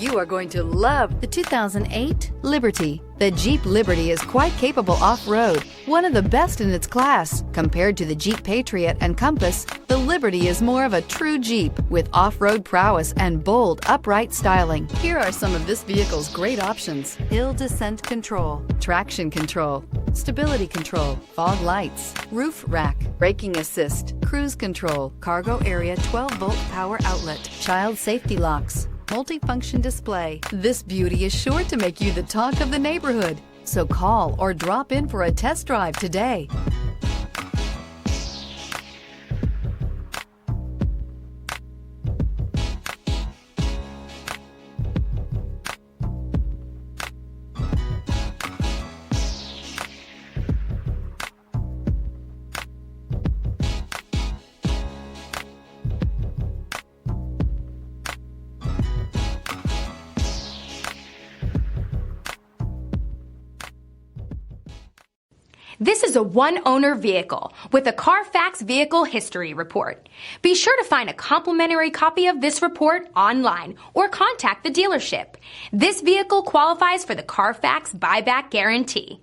You are going to love the 2008 Liberty. The Jeep Liberty is quite capable off-road, one of the best in its class. Compared to the Jeep Patriot and Compass, the Liberty is more of a true Jeep with off-road prowess and bold, upright styling. Here are some of this vehicle's great options: hill descent control, traction control, stability control, fog lights, roof rack, braking assist, cruise control, cargo area 12-volt power outlet, child safety locks, multifunction display. This beauty is sure to make you the talk of the neighborhood. So call or drop in for a test drive today. This is a one-owner vehicle with a Carfax Vehicle History Report. Be sure to find a complimentary copy of this report online or contact the dealership. This vehicle qualifies for the Carfax Buyback Guarantee.